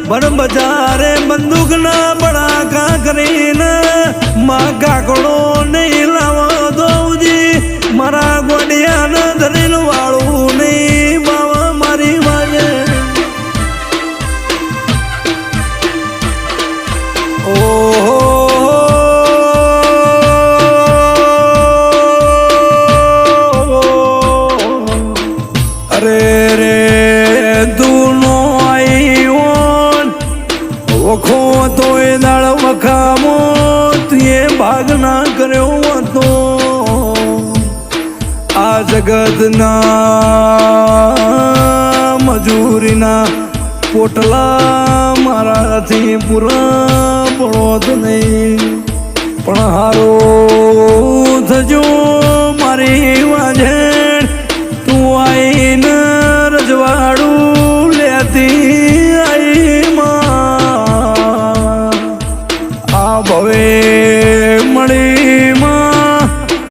પણ બજારે બંદૂક ના બળાકા કરીને માં કાકડો નહીં લાવવા દોજી મારા ગોડિયાને ધરીલ વાળું નહીં બાવા મારી વાજે ઓહો અરે રે દૂનો વખો તો એ દાળ વખામો તુએ ભાગ ના કર્યો હતો આ જગતના મજૂરીના પોટલા મારાથી પૂરા પડો જ નહીં પણ હારો